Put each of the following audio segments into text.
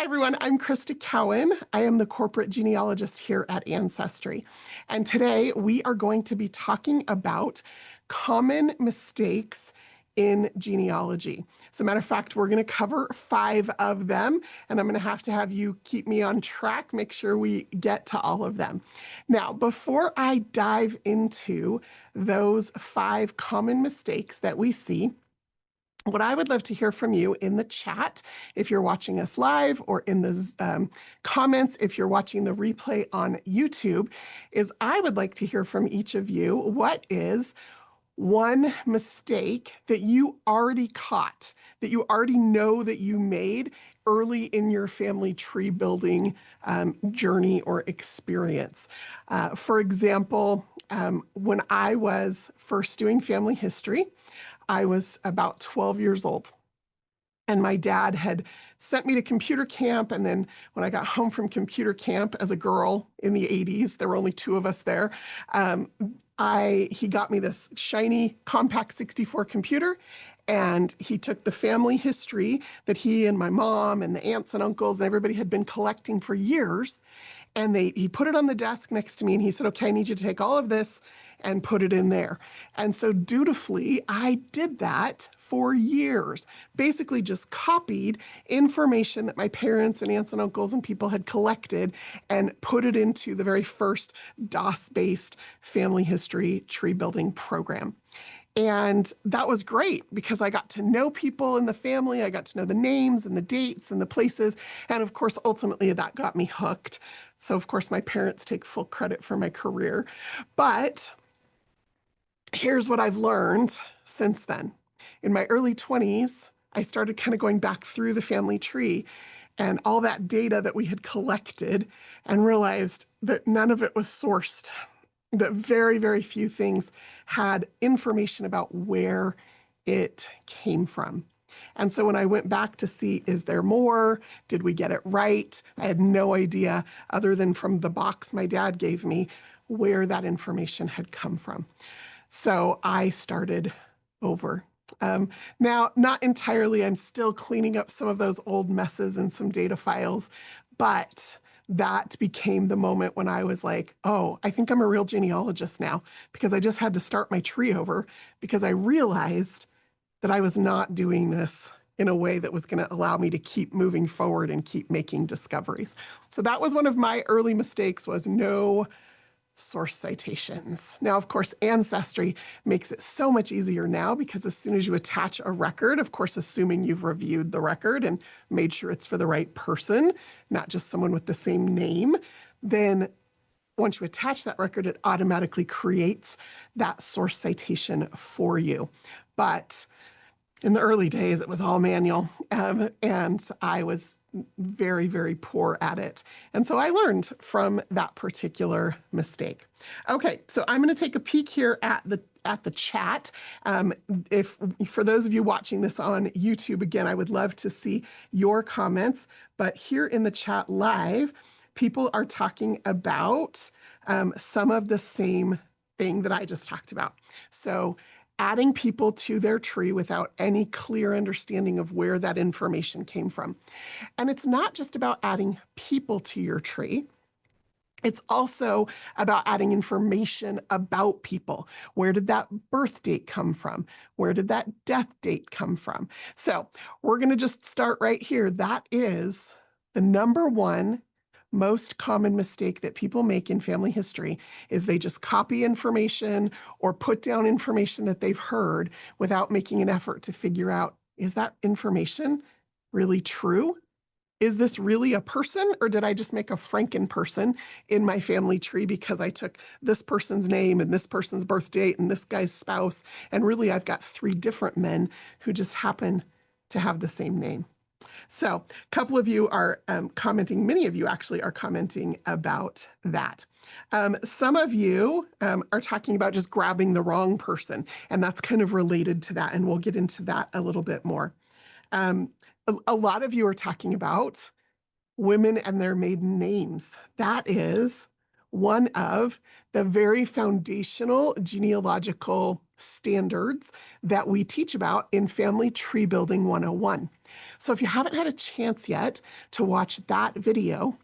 Hi, everyone. I'm Crista Cowan. I am the corporate genealogist here at Ancestry. And today we are going to be talking about common mistakes in genealogy. As a matter of fact, we're going to cover 5 of them, and I'm going to have you keep me on track, make sure we get to all of them. Now, before I dive into those 5 common mistakes that we see, what I would love to hear from you in the chat, if you're watching us live, or in the comments, if you're watching the replay on YouTube, is I would like to hear from each of you, what is one mistake that you already caught, that you already know that you made early in your family tree building journey or experience? For example, when I was first doing family history, I was about 12 years old. And my dad had sent me to computer camp. And then when I got home from computer camp as a girl in the 80s, there were only 2 of us there. He got me this shiny compact 64 computer. And he took the family history that he and my mom and the aunts and uncles and everybody had been collecting for years. And he put it on the desk next to me and he said, okay, I need you to take all of this and put it in there. And so dutifully, I did that for years, basically just copied information that my parents and aunts and uncles and people had collected and put it into the very first DOS-based family history tree building program. And that was great because I got to know people in the family. I got to know the names and the dates and the places. And of course, ultimately, that got me hooked. So, of course, my parents take full credit for my career. But here's what I've learned since then. In my early 20s, I started kind of going back through the family tree and all that data that we had collected and realized that none of it was sourced, that very, very few things had information about where it came from. And so when I went back to see, is there more? Did we get it right? I had no idea, other than from the box my dad gave me, where that information had come from. So I started over. Now, not entirely, I'm still cleaning up some of those old messes and some data files, but that became the moment when I was like, oh, I think I'm a real genealogist now, because I just had to start my tree over because I realized that I was not doing this in a way that was going to allow me to keep moving forward and keep making discoveries. So that was one of my early mistakes, was no source citations. Now, of course, Ancestry makes it so much easier now because as soon as you attach a record, of course, assuming you've reviewed the record and made sure it's for the right person, not just someone with the same name, then once you attach that record, it automatically creates that source citation for you. But in the early days, it was all manual, and I was very, very poor at it. And so I learned from that particular mistake. Okay, so I'm going to take a peek here at the chat. If for those of you watching this on YouTube, again, I would love to see your comments. But here in the chat live, people are talking about some of the same thing that I just talked about. So adding people to their tree without any clear understanding of where that information came from. And it's not just about adding people to your tree. It's also about adding information about people. Where did that birth date come from? Where did that death date come from? So we're going to just start right here. That is the number one most common mistake that people make in family history, is they just copy information or put down information that they've heard without making an effort to figure out, is that information really true? Is this really a person, or did I just make a Franken person in my family tree because I took this person's name and this person's birth date and this guy's spouse, and really I've got 3 different men who just happen to have the same name? So a couple of you are commenting, many of you actually are commenting about that. Some of you are talking about just grabbing the wrong person, and that's kind of related to that, and we'll get into that a little bit more. A lot of you are talking about women and their maiden names. That is one of the very foundational genealogical standards that we teach about in Family Tree Building 101. So if you haven't had a chance yet to watch that video,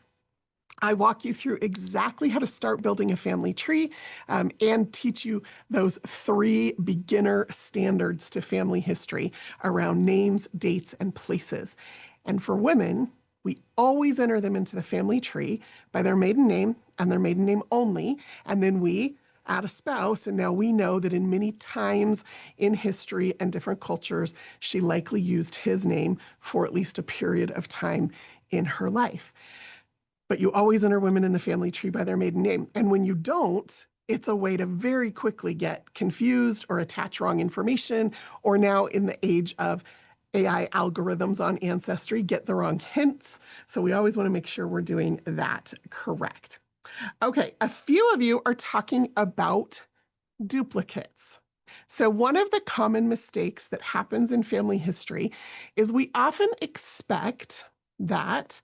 I walk you through exactly how to start building a family tree and teach you those 3 beginner standards to family history around names, dates, and places. And for women, we always enter them into the family tree by their maiden name and their maiden name only. And then we add a spouse. And now we know that in many times in history and different cultures, she likely used his name for at least a period of time in her life. But you always enter women in the family tree by their maiden name. And when you don't, it's a way to very quickly get confused or attach wrong information, or now in the age of AI algorithms on Ancestry, get the wrong hints. So we always want to make sure we're doing that correct. Okay, a few of you are talking about duplicates. So one of the common mistakes that happens in family history is we often expect that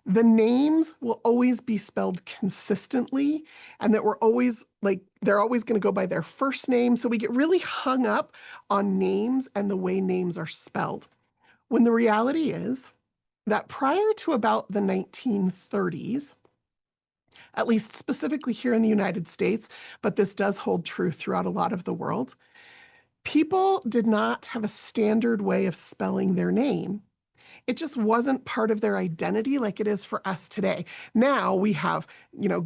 the names will always be spelled consistently and that we're always like, they're always going to go by their first name. So we get really hung up on names and the way names are spelled. When the reality is that prior to about the 1930s, at least specifically here in the United States, but this does hold true throughout a lot of the world, people did not have a standard way of spelling their name. It just wasn't part of their identity like it is for us today. Now we have,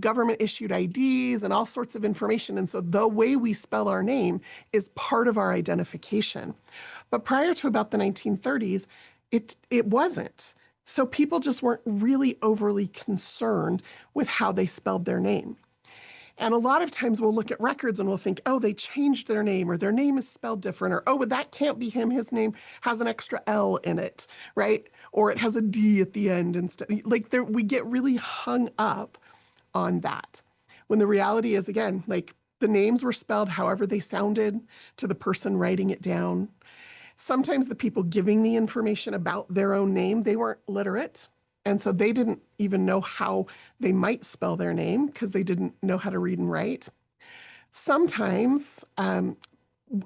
government issued IDs and all sorts of information. And so the way we spell our name is part of our identification. But prior to about the 1930s, it wasn't. So people just weren't really overly concerned with how they spelled their name. And a lot of times we'll look at records and we'll think, oh, they changed their name, or their name is spelled different, or oh, that can't be him. His name has an extra L in it, right? Or it has a D at the end instead. Like we get really hung up on that. When the reality is, again, like the names were spelled however they sounded to the person writing it down. Sometimes the people giving the information about their own name, they weren't literate. And so they didn't even know how they might spell their name because they didn't know how to read and write. Sometimes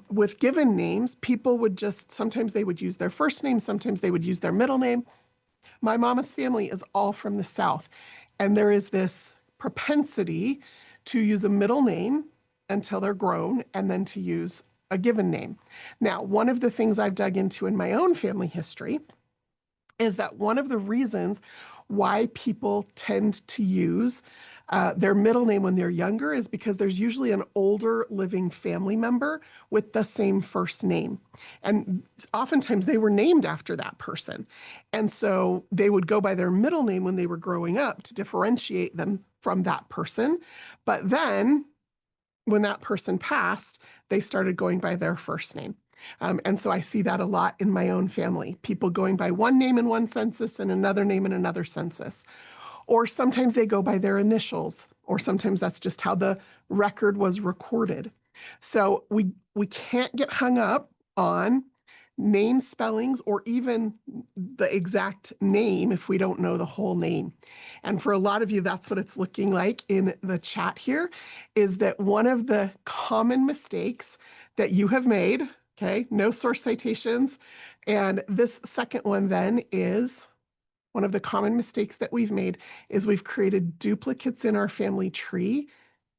with given names, people would sometimes they would use their first name, sometimes they would use their middle name. My mama's family is all from the South, and there is this propensity to use a middle name until they're grown and then to use a given name. Now, one of the things I've dug into in my own family history is that one of the reasons why people tend to use their middle name when they're younger is because there's usually an older living family member with the same first name. And oftentimes they were named after that person. And so they would go by their middle name when they were growing up to differentiate them from that person. But then when that person passed, they started going by their first name. And so I see that a lot in my own family, people going by one name in one census and another name in another census. Or sometimes they go by their initials, or sometimes that's just how the record was recorded. So we can't get hung up on name spellings or even the exact name if we don't know the whole name. And for a lot of you, that's what it's looking like in the chat here, is that one of the common mistakes that you have made, okay, no source citations, and this second one then is one of the common mistakes that we've made is we've created duplicates in our family tree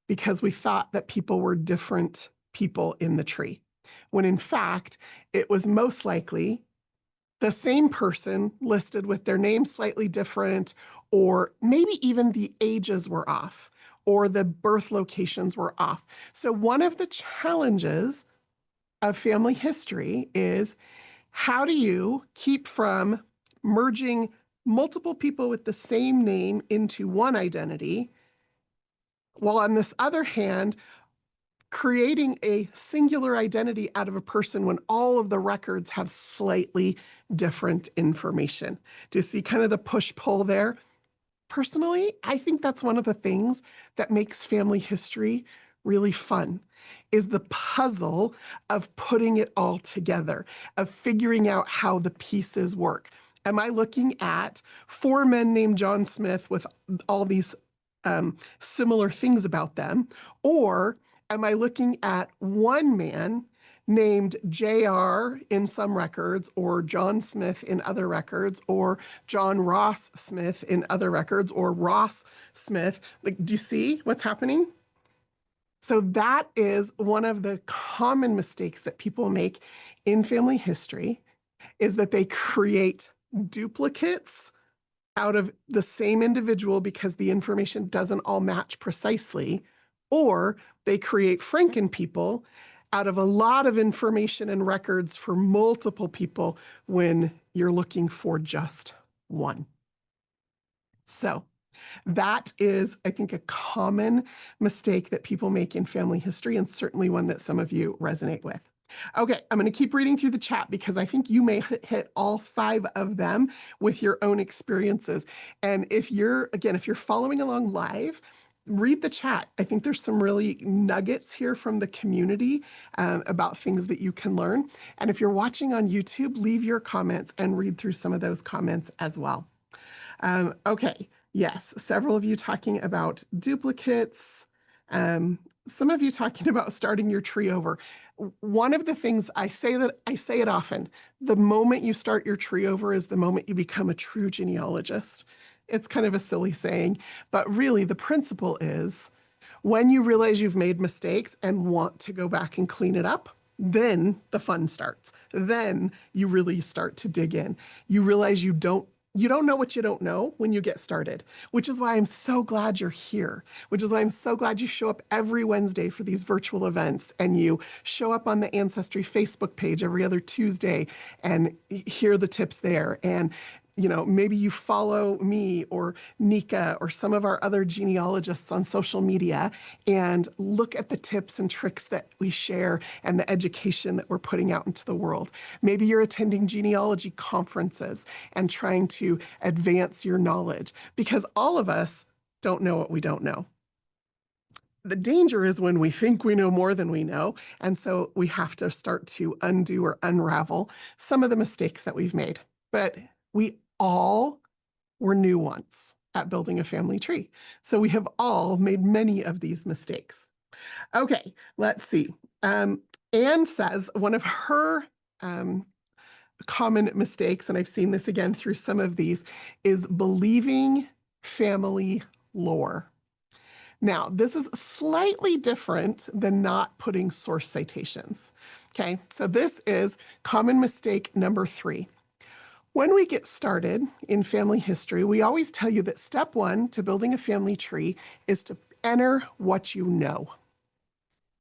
because we thought that people were different people in the tree, when in fact, it was most likely the same person listed with their name slightly different, or maybe even the ages were off, or the birth locations were off. So one of the challenges of family history is how do you keep from merging multiple people with the same name into one identity, while on this other hand, creating a singular identity out of a person when all of the records have slightly different information. Do you see kind of the push-pull there? Personally, I think that's one of the things that makes family history really fun, is the puzzle of putting it all together, of figuring out how the pieces work. Am I looking at 4 men named John Smith with all these similar things about them? Or am I looking at one man named JR in some records, or John Smith in other records, or John Ross Smith in other records, or Ross Smith. Like, do you see what's happening? So that is one of the common mistakes that people make in family history, is that they create duplicates out of the same individual because the information doesn't all match precisely, or they create Franken people out of a lot of information and records for multiple people when you're looking for just one. So that is, I think, a common mistake that people make in family history, and certainly one that some of you resonate with. Okay, I'm going to keep reading through the chat because I think you may hit all 5 of them with your own experiences. And if you're following along live, read the chat. I think there's some really nuggets here from the community about things that you can learn. And if you're watching on YouTube, leave your comments and read through some of those comments as well. Okay, yes, several of you talking about duplicates. Some of you talking about starting your tree over. One of the things I say it often, the moment you start your tree over is the moment you become a true genealogist. It's kind of a silly saying, but really the principle is when you realize you've made mistakes and want to go back and clean it up, then the fun starts. Then you really start to dig in. You realize you don't know what you don't know when you get started, which is why I'm so glad you're here, which is why I'm so glad you show up every Wednesday for these virtual events, and you show up on the Ancestry Facebook page every other Tuesday and hear the tips there. And maybe you follow me or Nika or some of our other genealogists on social media and look at the tips and tricks that we share and the education that we're putting out into the world. Maybe you're attending genealogy conferences and trying to advance your knowledge, because all of us don't know what we don't know. The danger is when we think we know more than we know, and so we have to start to undo or unravel some of the mistakes that we've made. But we all were new once at building a family tree. So we have all made many of these mistakes. Okay, let's see. Anne says one of her common mistakes, and I've seen this again through some of these, is believing family lore. Now, this is slightly different than not putting source citations. Okay, so this is common mistake number 3. When we get started in family history, we always tell you that step 1 to building a family tree is to enter what you know.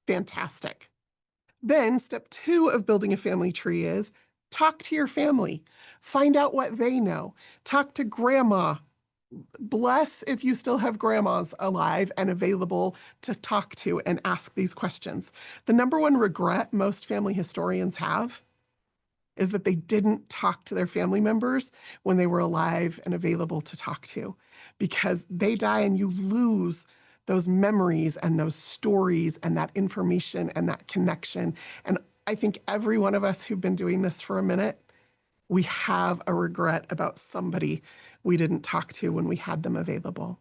Fantastic. Then step 2 of building a family tree is talk to your family. Find out what they know. Talk to grandma. Bless if you still have grandmas alive and available to talk to and ask these questions. The number one regret most family historians have is that they didn't talk to their family members when they were alive and available to talk to, because they die and you lose those memories and those stories and that information and that connection. And I think every one of us who've been doing this for a minute, we have a regret about somebody we didn't talk to when we had them available.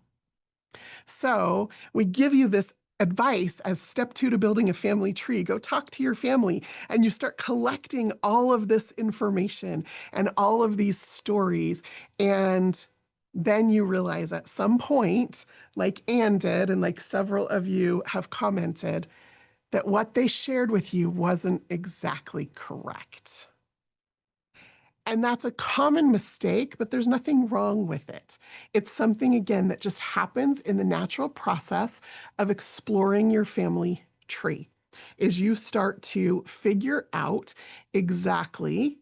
So we give you this advice as step 2 to building a family tree. Go talk to your family, and you start collecting all of this information and all of these stories. And then you realize at some point, like Anne did, and like several of you have commented, that what they shared with you wasn't exactly correct. And that's a common mistake, but there's nothing wrong with it. It's something, again, that just happens in the natural process of exploring your family tree, is you start to figure out exactly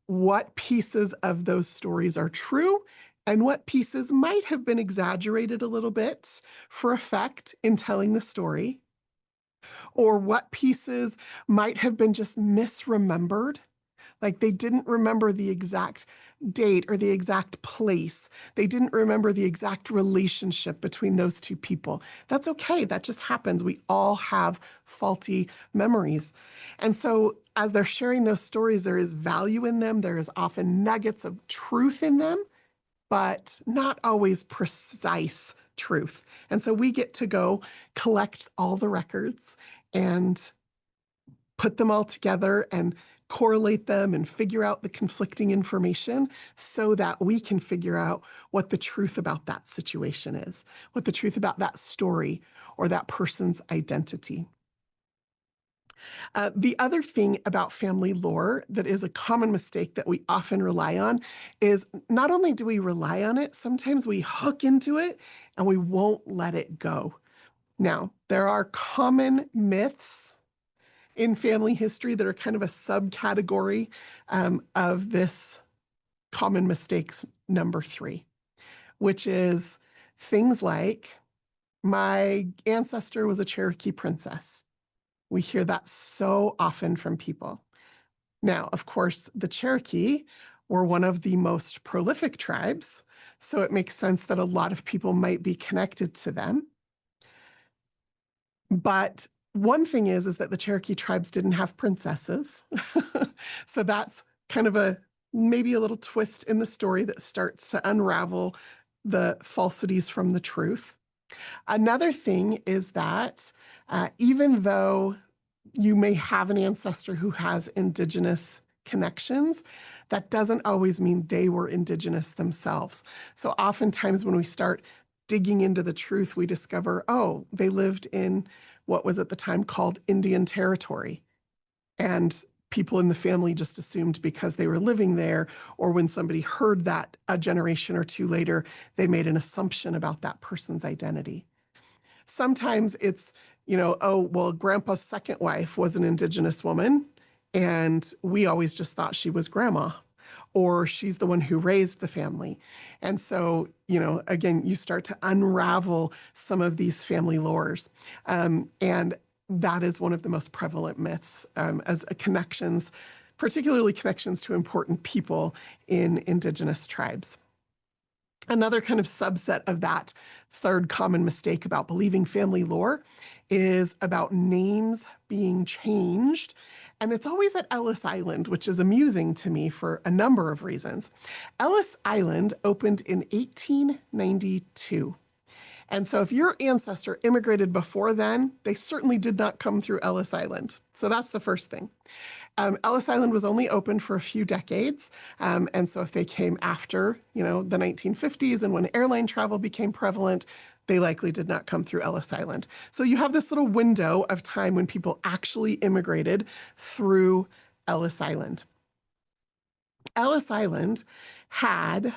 what pieces of those stories are true and what pieces might have been exaggerated a little bit for effect in telling the story, or what pieces might have been just misremembered. Like they didn't remember the exact date or the exact place. They didn't remember the exact relationship between those two people. That's okay. That just happens. We all have faulty memories. And so as they're sharing those stories, there is value in them. There is often nuggets of truth in them, but not always precise truth. And so we get to go collect all the records and put them all together and correlate them and figure out the conflicting information so that we can figure out what the truth about that situation is, what the truth about that story or that person's identity. The other thing about family lore that is a common mistake that we often rely on is not only do we rely on it, sometimes we hook into it and we won't let it go. Now, there are common myths in family history that are kind of a subcategory of this common mistakes number 3, which is things like my ancestor was a Cherokee princess. We hear that so often from people. Now, of course, the Cherokee were one of the most prolific tribes, so it makes sense that a lot of people might be connected to them. But one thing is that the Cherokee tribes didn't have princesses. So that's kind of maybe a little twist in the story that starts to unravel the falsities from the truth. Another thing is that even though you may have an ancestor who has indigenous connections, that doesn't always mean they were indigenous themselves. So oftentimes when we start digging into the truth, we discover, oh, they lived in what was at the time called Indian Territory. And people in the family just assumed because they were living there, or when somebody heard that a generation or two later, they made an assumption about that person's identity. Sometimes it's, oh, well, grandpa's second wife was an indigenous woman, and we always just thought she was grandma, or she's the one who raised the family. And so, again, you start to unravel some of these family lores. And that is one of the most prevalent myths as connections, particularly connections to important people in indigenous tribes. Another kind of subset of that third common mistake about believing family lore is about names being changed. And it's always at Ellis Island, which is amusing to me for a number of reasons. Ellis Island opened in 1892. And so if your ancestor immigrated before then, they certainly did not come through Ellis Island. So that's the first thing. Ellis Island was only open for a few decades. And so if they came after, the 1950s and when airline travel became prevalent, they likely did not come through Ellis Island. So you have this little window of time when people actually immigrated through Ellis Island. Ellis Island had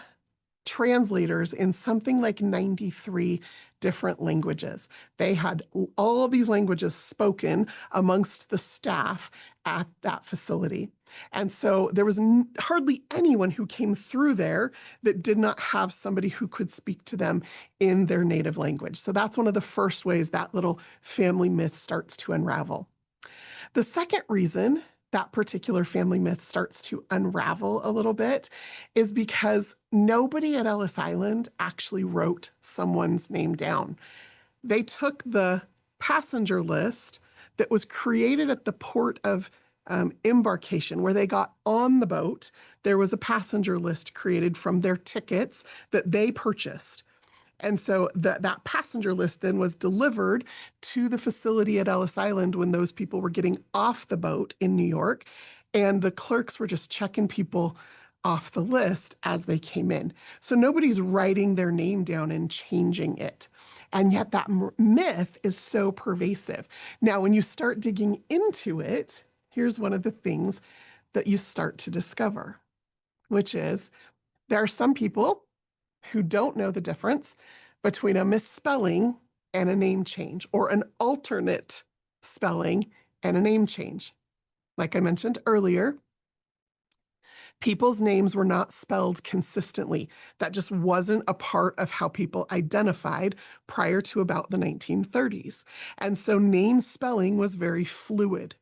translators in something like 93 different languages. They had all these languages spoken amongst the staff at that facility. And so there was hardly anyone who came through there that did not have somebody who could speak to them in their native language. So that's one of the first ways that little family myth starts to unravel. The second reason that particular family myth starts to unravel a little bit is because nobody at Ellis Island actually wrote someone's name down. They took the passenger list that was created at the port of embarkation, where they got on the boat. There was a passenger list created from their tickets that they purchased. And so that passenger list then was delivered to the facility at Ellis Island when those people were getting off the boat in New York. And the clerks were just checking people off the list as they came in. So nobody's writing their name down and changing it. And yet that myth is so pervasive. Now, when you start digging into it, here's one of the things that you start to discover, which is there are some people who don't know the difference between a misspelling and a name change, or an alternate spelling and a name change. Like I mentioned earlier, people's names were not spelled consistently. That just wasn't a part of how people identified prior to about the 1930s. And so name spelling was very fluid.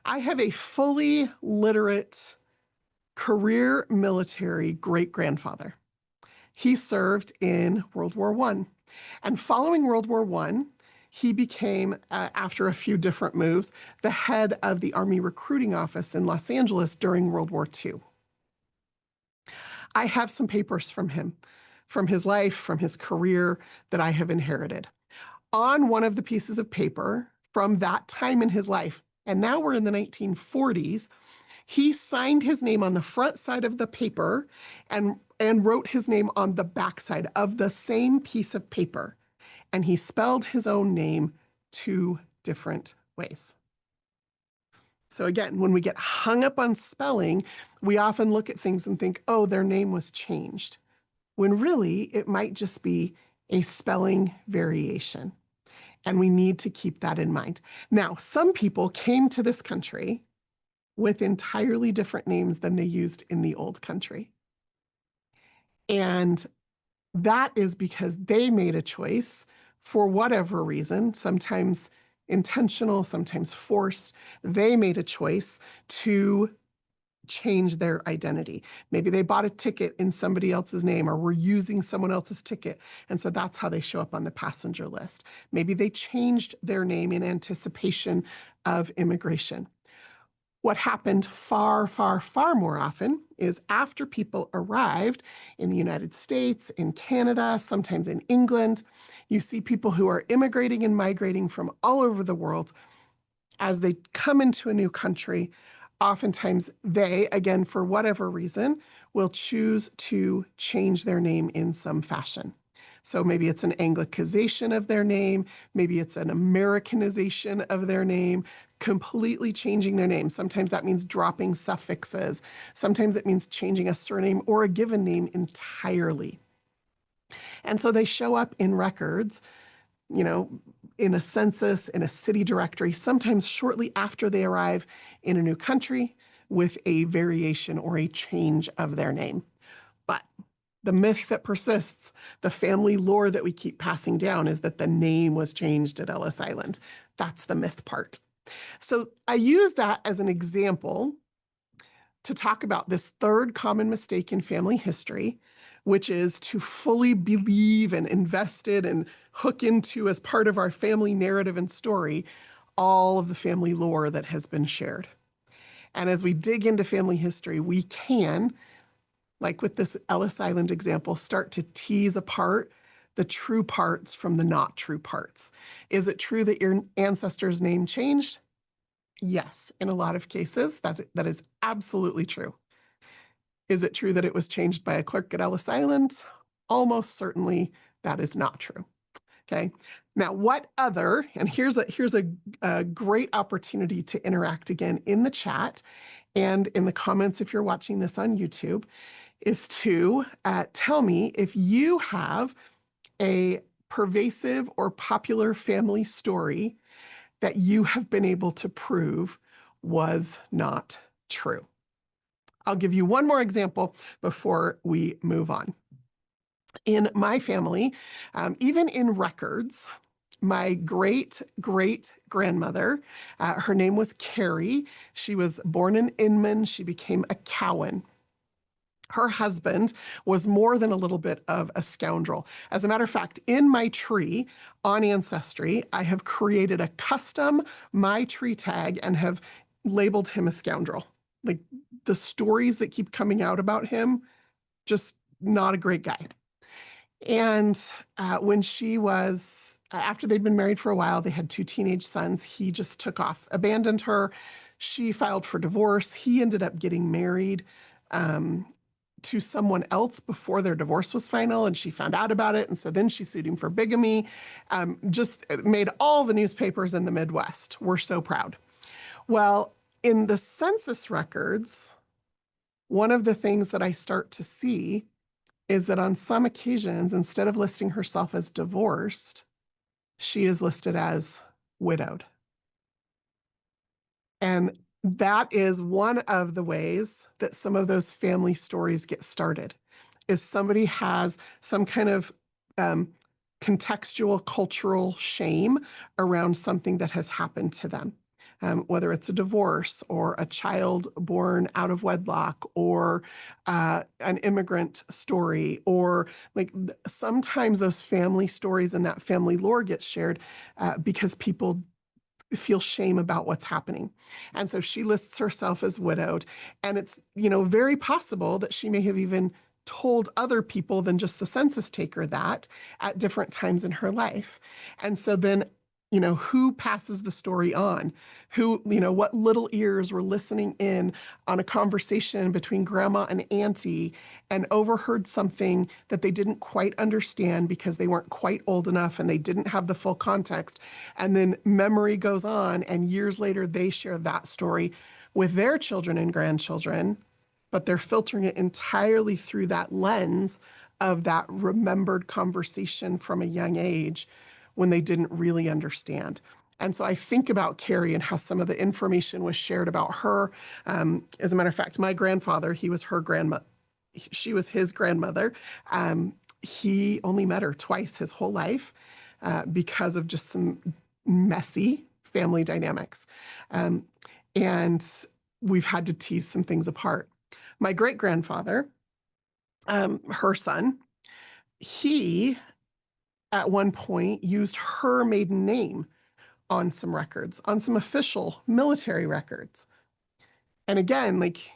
I have a fully literate career military great-grandfather. He served in World War I. And following World War I, he became, after a few different moves, the head of the Army Recruiting Office in Los Angeles during World War II. I have some papers from him, from his life, from his career that I have inherited. On one of the pieces of paper from that time in his life, and now we're in the 1940s. He signed his name on the front side of the paper and wrote his name on the back side of the same piece of paper. And he spelled his own name two different ways. So again, when we get hung up on spelling, we often look at things and think, oh, their name was changed, when really it might just be a spelling variation. And we need to keep that in mind. Now, some people came to this country with entirely different names than they used in the old country. And that is because they made a choice for whatever reason, sometimes intentional, sometimes forced. They made a choice to change their identity. Maybe they bought a ticket in somebody else's name or were using someone else's ticket. And so that's how they show up on the passenger list. Maybe they changed their name in anticipation of immigration. What happened far, far, far more often is after people arrived in the United States, in Canada, sometimes in England, you see people who are immigrating and migrating from all over the world. As they come into a new country, oftentimes they, again, for whatever reason, will choose to change their name in some fashion. So maybe it's an Anglicization of their name, maybe it's an Americanization of their name, completely changing their name. Sometimes that means dropping suffixes. Sometimes it means changing a surname or a given name entirely. And so they show up in records, you know, in a census, in a city directory, sometimes shortly after they arrive in a new country with a variation or a change of their name. But the myth that persists, the family lore that we keep passing down, is that the name was changed at Ellis Island. That's the myth part. So I use that as an example to talk about this third common mistake in family history, which is to fully believe and invest in and hook into as part of our family narrative and story all of the family lore that has been shared. And as we dig into family history, we can, like with this Ellis Island example, start to tease apart the true parts from the not true parts. Is it true that your ancestor's name changed? Yes, in a lot of cases, that is absolutely true. Is it true that it was changed by a clerk at Ellis Island? Almost certainly that is not true. Okay. Now, what other, and here's a great opportunity to interact again in the chat and in the comments if you're watching this on YouTube, is to tell me if you have a pervasive or popular family story that you have been able to prove was not true. I'll give you one more example before we move on. In my family, even in records, my great-great-grandmother, her name was Carrie. She was born in Inman. She became a Cowan. Her husband was more than a little bit of a scoundrel. As a matter of fact, in my tree on Ancestry, I have created a custom My Tree tag and have labeled him a scoundrel. Like, the stories that keep coming out about him, just not a great guy. And when she was, after they'd been married for a while, they had two teenage sons. He just took off, abandoned her. She filed for divorce. He ended up getting married to someone else before their divorce was final, and she found out about it. And so then she sued him for bigamy. Just made all the newspapers in the Midwest. We're so proud. Well, in the census records, one of the things that I start to see is that on some occasions, instead of listing herself as divorced, she is listed as widowed. And that is one of the ways that some of those family stories get started, is somebody has some kind of contextual cultural shame around something that has happened to them. Whether it's a divorce or a child born out of wedlock or an immigrant story, or like sometimes those family stories and that family lore gets shared because people feel shame about what's happening. And so she lists herself as widowed. And it's, very possible that she may have even told other people than just the census taker that at different times in her life. And so then who passes the story on, what little ears were listening in on a conversation between grandma and auntie and overheard something that they didn't quite understand because they weren't quite old enough and they didn't have the full context. And then memory goes on, and years later, they share that story with their children and grandchildren, but they're filtering it entirely through that lens of that remembered conversation from a young age when they didn't really understand. And so I think about Carrie and how some of the information was shared about her. As a matter of fact, my grandfather, he was her grandmother. She was his grandmother. He only met her twice his whole life because of just some messy family dynamics. And we've had to tease some things apart. My great grandfather, her son, he at one point used her maiden name on some records, on some official military records. And again, like,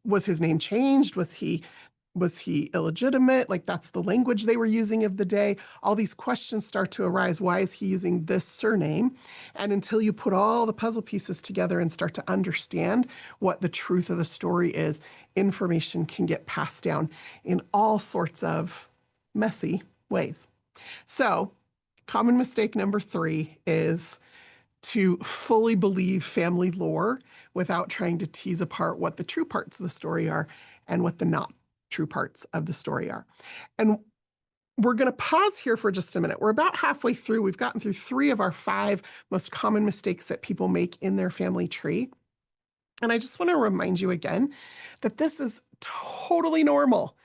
was his name changed? Was he illegitimate? Like, that's the language they were using of the day. All these questions start to arise. Why is he using this surname? And until you put all the puzzle pieces together and start to understand what the truth of the story is, information can get passed down in all sorts of messy ways. So, common mistake number 3 is to fully believe family lore without trying to tease apart what the true parts of the story are and what the not true parts of the story are. And we're going to pause here for just a minute. We're about halfway through. We've gotten through 3 of our 5 most common mistakes that people make in their family tree. And I just want to remind you again that this is totally normal.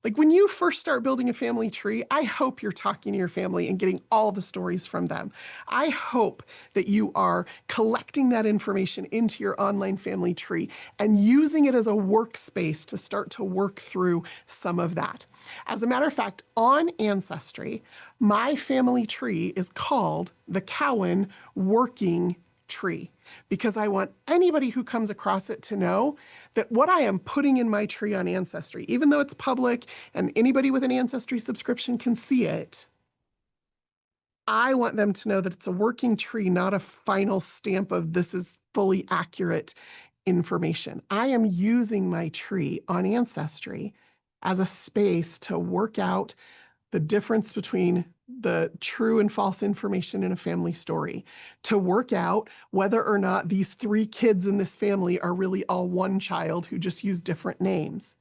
Like, when you first start building a family tree, I hope you're talking to your family and getting all the stories from them. I hope that you are collecting that information into your online family tree and using it as a workspace to start to work through some of that. As a matter of fact, on Ancestry, my family tree is called the Cowan Working Tree, because I want anybody who comes across it to know that what I am putting in my tree on Ancestry, even though it's public and anybody with an Ancestry subscription can see it, I want them to know that it's a working tree, not a final stamp of this is fully accurate information. I am using my tree on Ancestry as a space to work out the difference between the true and false information in a family story, to work out whether or not these 3 kids in this family are really all one child who just use different names.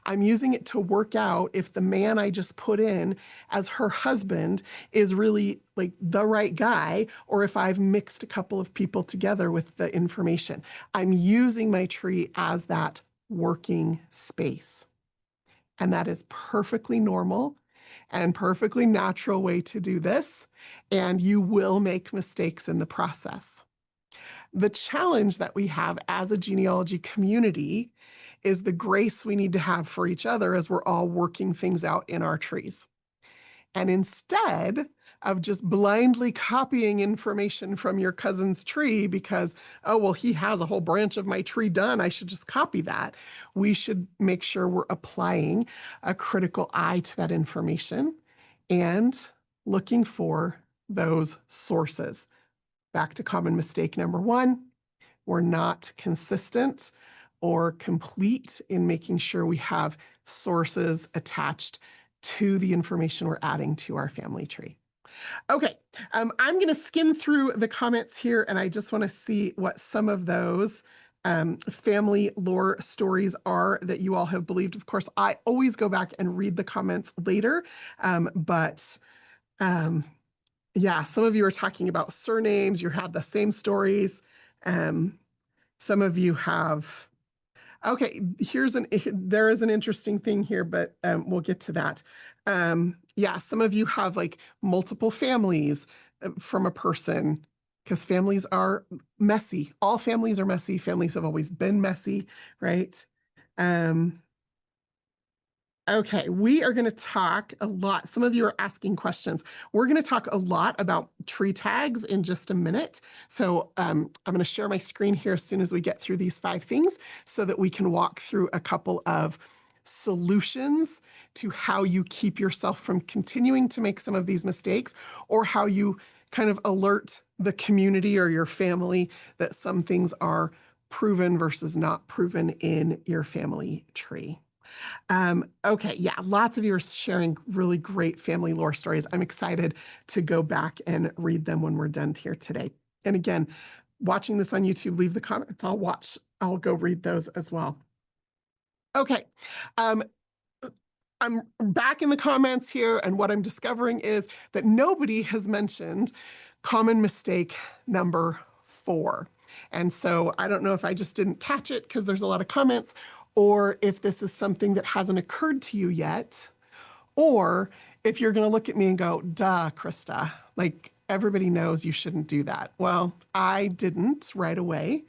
I'm using it to work out if the man I just put in as her husband is really like the right guy, or if I've mixed a couple of people together with the information. I'm using my tree as that working space. And that is perfectly normal and perfectly natural way to do this, and you will make mistakes in the process. The challenge that we have as a genealogy community is the grace we need to have for each other as we're all working things out in our trees. And instead of just blindly copying information from your cousin's tree because, oh, well, he has a whole branch of my tree done, I should just copy that, we should make sure we're applying a critical eye to that information and looking for those sources. Back to common mistake number 1, we're not consistent or complete in making sure we have sources attached to the information we're adding to our family tree. Okay, I'm going to skim through the comments here, and I just want to see what some of those family lore stories are that you all have believed. Of course, I always go back and read the comments later, but yeah, some of you are talking about surnames. You had the same stories. Some of you have. Okay, there is an interesting thing here, but we'll get to that. Yeah, some of you have like multiple families from a person, because families are messy. All families are messy. Families have always been messy, right? Okay, we are going to talk a lot. Some of you are asking questions. We're going to talk a lot about tree tags in just a minute. So I'm going to share my screen here as soon as we get through these 5 things so that we can walk through a couple of solutions to how you keep yourself from continuing to make some of these mistakes, or how you kind of alert the community or your family that some things are proven versus not proven in your family tree. Okay, yeah, lots of you are sharing really great family lore stories. I'm excited to go back and read them when we're done here today. And again, watching this on YouTube, leave the comments. I'll go read those as well. Okay. I'm back in the comments here, and what I'm discovering is that nobody has mentioned common mistake number 4. And so I don't know if I just didn't catch it because there's a lot of comments, or if this is something that hasn't occurred to you yet, or if you're going to look at me and go, duh, Krista, like everybody knows you shouldn't do that. Well, I didn't right away.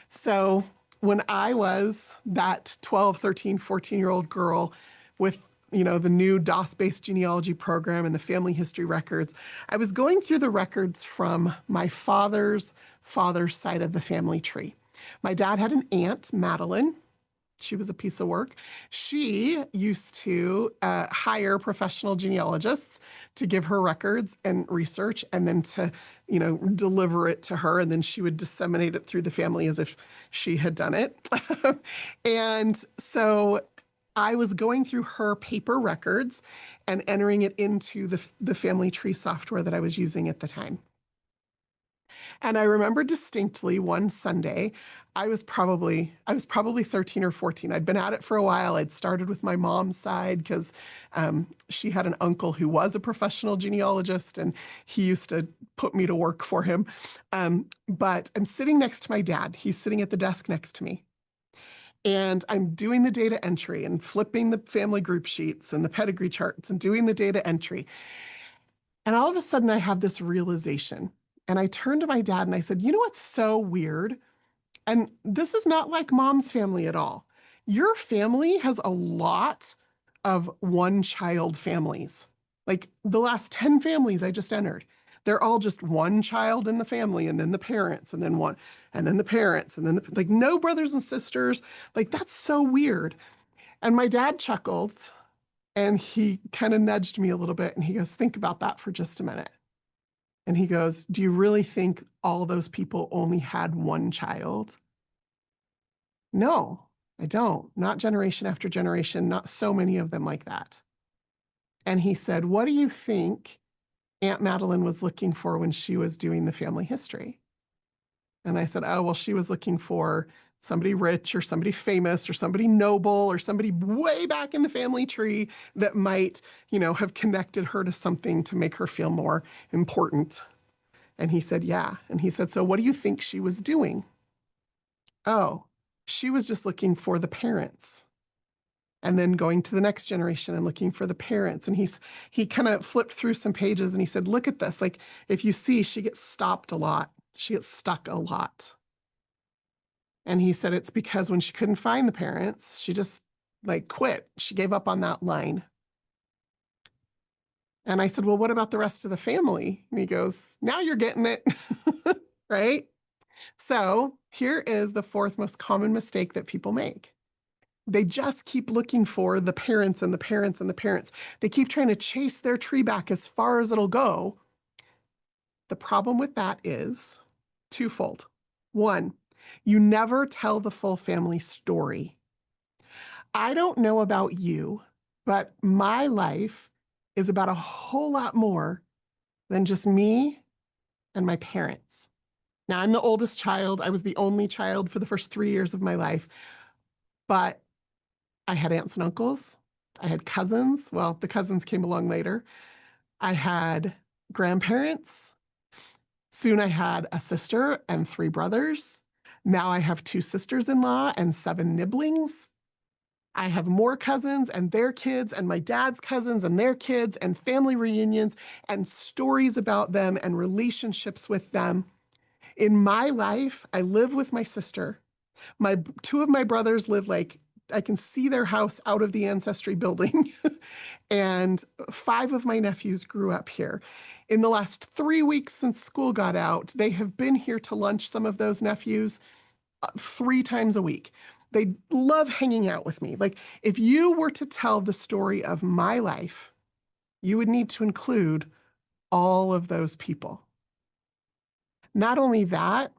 So when I was that 12, 13, 14-year-old girl with the new DOS-based genealogy program and the family history records, I was going through the records from my father's side of the family tree. My dad had an aunt, Madeline. She was a piece of work. She used to hire professional genealogists to give her records and research, and then to, deliver it to her, and then she would disseminate it through the family as if she had done it. And so I was going through her paper records and entering it into the family tree software that I was using at the time. And I remember distinctly one Sunday, I was probably 13 or 14. I'd been at it for a while. I'd started with my mom's side because she had an uncle who was a professional genealogist, and he used to put me to work for him. But I'm sitting next to my dad. He's sitting at the desk next to me. And I'm doing the data entry and flipping the family group sheets and the pedigree charts and doing the data entry. And all of a sudden, I have this realization. And I turned to my dad and I said, you know what's so weird? And this is not like mom's family at all. Your family has a lot of one-child families. Like the last 10 families I just entered, they're all just one child in the family, and then the parents, and then one, and then the parents, and then like no brothers and sisters. Like that's so weird. And my dad chuckled and he kind of nudged me a little bit and he goes, think about that for just a minute. And he goes, do you really think all those people only had one child? No, I don't. Not generation after generation, not so many of them like that. And he said, what do you think Aunt Madeline was looking for when she was doing the family history? And I said, oh, well, she was looking for somebody rich or somebody famous or somebody noble or somebody way back in the family tree that might, have connected her to something to make her feel more important. And he said, yeah. And he said, so what do you think she was doing? Oh, she was just looking for the parents. And then going to the next generation and looking for the parents. And he kind of flipped through some pages and he said, look at this. Like, if you see, she gets stopped a lot. She gets stuck a lot. And he said it's because when she couldn't find the parents, she just quit. She gave up on that line. And I said, well, what about the rest of the family? And he goes, now you're getting it. Right? So here is the 4th most common mistake that people make. They just keep looking for the parents and the parents and the parents. They keep trying to chase their tree back as far as it'll go. The problem with that is twofold. One, you never tell the full family story. I don't know about you, but my life is about a whole lot more than just me and my parents. Now, I'm the oldest child. I was the only child for the first 3 years of my life, but I had aunts and uncles. I had cousins. Well, the cousins came along later. I had grandparents. Soon I had a sister and 3 brothers. Now I have 2 sisters-in-law and 7 nibblings. I have more cousins and their kids and my dad's cousins and their kids and family reunions and stories about them and relationships with them. In my life, I live with my sister. 2 of my brothers live I can see their house out of the Ancestry building. And 5 of my nephews grew up here. In the last 3 weeks since school got out, they have been here to lunch, some of those nephews, 3 times a week. They love hanging out with me. Like, if you were to tell the story of my life, you would need to include all of those people. Not only that,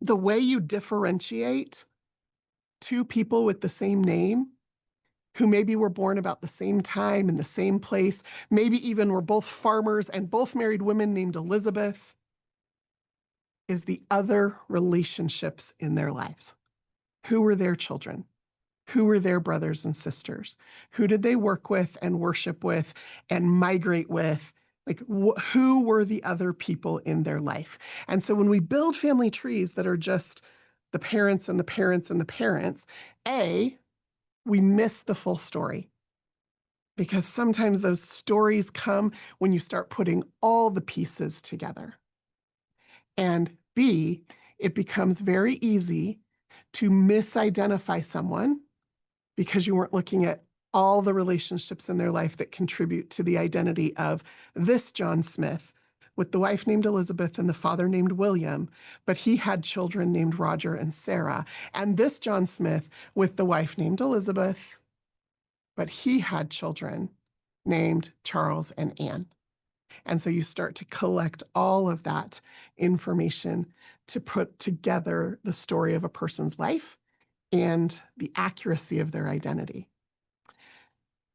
the way you differentiate two people with the same name who maybe were born about the same time in the same place, maybe even were both farmers and both married women named Elizabeth, is the other relationships in their lives. Who were their children? Who were their brothers and sisters? Who did they work with and worship with and migrate with? Like, who were the other people in their life? And so when we build family trees that are just the parents and the parents and the parents, we miss the full story, because sometimes those stories come when you start putting all the pieces together. And B, it becomes very easy to misidentify someone because you weren't looking at all the relationships in their life that contribute to the identity of this John Smith with the wife named Elizabeth and the father named William, but he had children named Roger and Sarah. And this John Smith with the wife named Elizabeth, but he had children named Charles and Anne. And so you start to collect all of that information to put together the story of a person's life and the accuracy of their identity.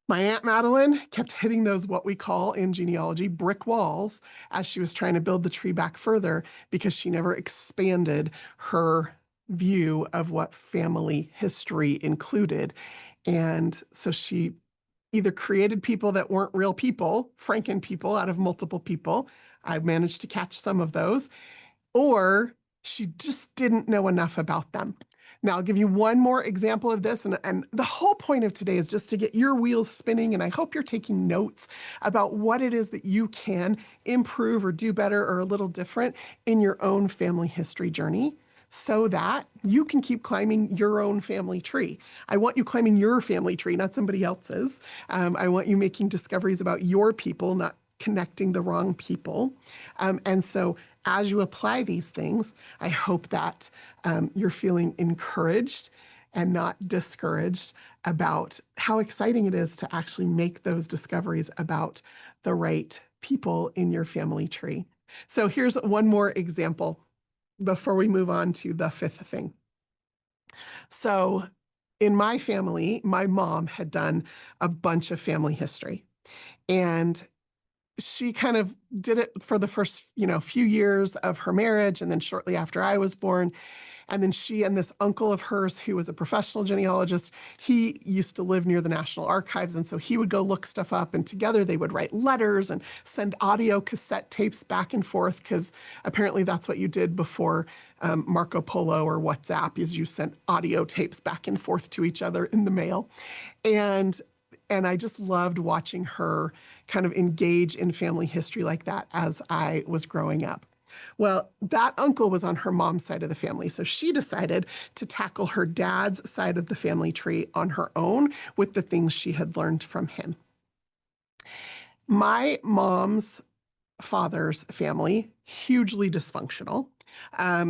My Aunt Madeline kept hitting those, what we call in genealogy, brick walls, as she was trying to build the tree back further, because she never expanded her view of what family history included. And so she either created people that weren't real people, Franken people out of multiple people. I've managed to catch some of those, or she just didn't know enough about them. Now, I'll give you one more example of this. And the whole point of today is just to get your wheels spinning. And I hope you're taking notes about what it is that you can improve or do better or a little different in your own family history journey, so that you can keep climbing your own family tree. I want you climbing your family tree, not somebody else's. I want you making discoveries about your people, not connecting the wrong people. And so as you apply these things, I hope that you're feeling encouraged and not discouraged about how exciting it is to actually make those discoveries about the right people in your family tree. So here's one more example before we move on to the fifth thing. So in my family, my mom had done a bunch of family history, and she kind of did it for the first, few years of her marriage, and then shortly after I was born. And then she and this uncle of hers, who was a professional genealogist, he used to live near the National Archives. And so he would go look stuff up, and together they would write letters and send audio cassette tapes back and forth, because apparently that's what you did before Marco Polo or WhatsApp, is you sent audio tapes back and forth to each other in the mail. And I just loved watching her kind of engage in family history like that as I was growing up. Well, that uncle was on her mom's side of the family. So she decided to tackle her dad's side of the family tree on her own with the things she had learned from him. My mom's father's family, hugely dysfunctional.